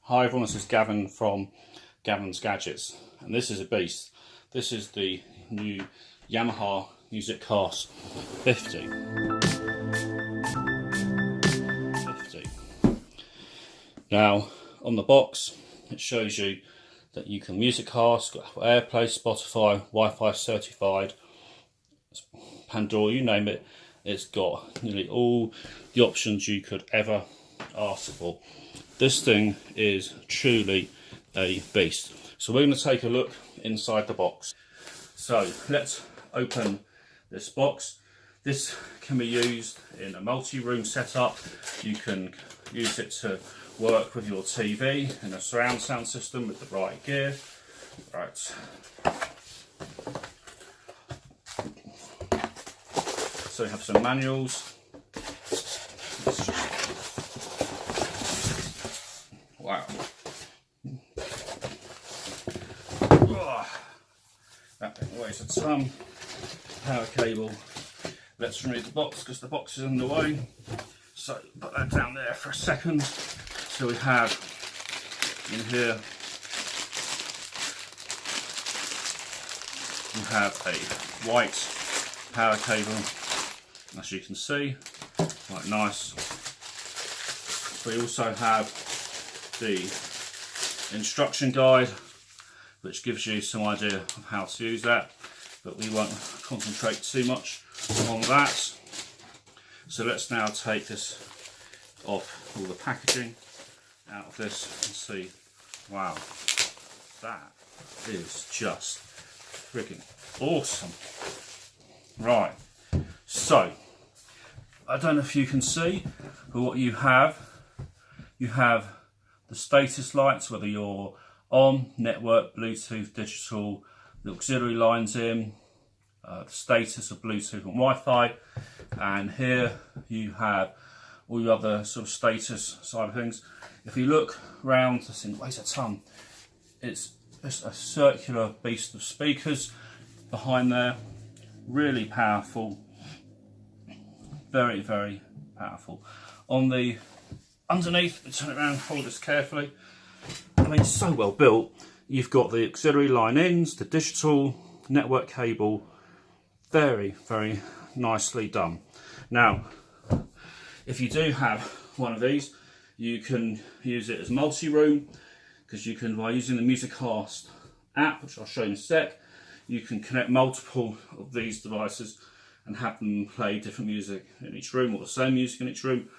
Hi everyone, this is Gavin from Gavin's Gadgets, and this is a beast. This is the new Yamaha MusicCast 50. Now, on the box, it shows you that you can MusicCast, got AirPlay, Spotify, Wi-Fi certified, Pandora, you name it. It's got nearly all the options you could ever ask for. This thing is truly a beast. So we're going to take a look inside the box. So let's open this box. This can be used in a multi-room setup. You can use it to work with your TV in a surround sound system with the right gear. Right. So we have some manuals. Wow. That thing weighs a ton. Power cable. Let's remove the box because the box is in the way. So put that down there for a second. So we have in here, we have a white power cable, as you can see, quite nice. We also have the instruction guide, which gives you some idea of how to use that, but we won't concentrate too much on that. So let's now take this off, all the packaging out of this, and see. Wow, that is just freaking awesome. Right, so I don't know if you can see, but what you have the status lights, whether you're on, network, Bluetooth, digital, the auxiliary lines in, the status of Bluetooth and Wi-Fi, and here you have all your other sort of status side of things. If you look round, this thing weighs a ton. It's just a circular beast of speakers behind there, really powerful, very, very powerful. On the underneath, turn it around, hold this carefully. I mean, it's so well built. You've got the auxiliary line ins, the digital network cable, very, very nicely done. Now, if you do have one of these, you can use it as multi-room, because you can, by using the MusicCast app, which I'll show you in a sec, you can connect multiple of these devices and have them play different music in each room, or the same music in each room.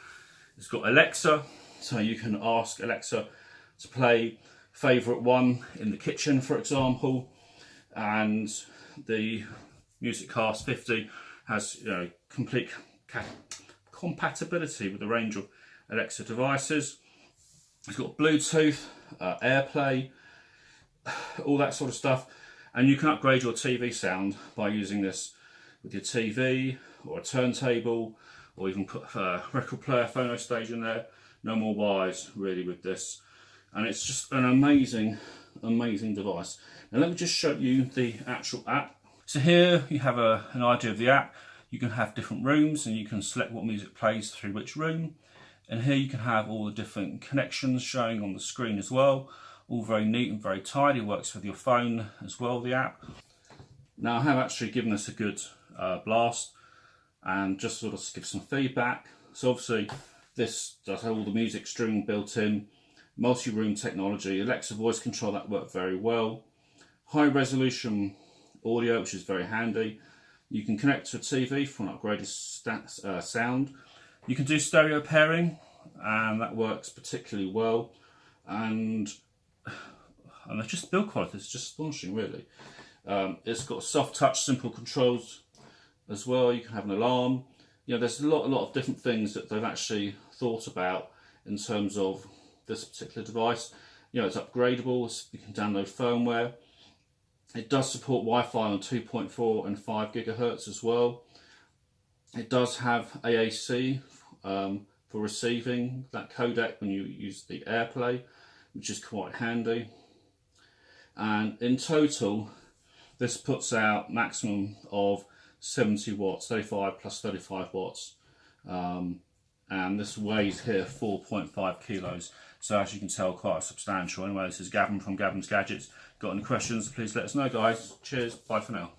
It's got Alexa, so you can ask Alexa to play favourite one in the kitchen, for example, and the MusicCast 50 has, you know, complete compatibility with a range of Alexa devices. It's got Bluetooth, AirPlay, all that sort of stuff, and you can upgrade your TV sound by using this with your TV or a turntable, or even put a record player, phono stage in there. No more wires really with this, and it's just an amazing, amazing device. Now let me just show you the actual app. So here you have an idea of the app. You can have different rooms and you can select what music plays through which room. And here you can have all the different connections showing on the screen as well. All very neat and very tidy. Works with your phone as well, the app. Now I have actually given this a good blast and just sort of give some feedback. So obviously this does have all the music streaming built in, multi-room technology, Alexa voice control, that worked very well. High resolution audio, which is very handy. You can connect to a TV for an upgraded sound. You can do stereo pairing, and that works particularly well. And just build quality is just astonishing, really. It's got soft touch, simple controls as well. You can have an alarm. You know, there's a lot of different things that they've actually thought about in terms of this particular device. You know, it's upgradable. You can download firmware. It does support Wi-Fi on 2.4 and 5 gigahertz as well. It does have AAC for receiving that codec when you use the AirPlay, which is quite handy. And in total, this puts out maximum of 70 watts, 35 plus 35 watts. And this weighs here 4.5 kilos. So as you can tell, quite substantial. Anyway, this is Gavin from Gavin's Gadgets. Got any questions, please let us know, guys. Cheers, bye for now.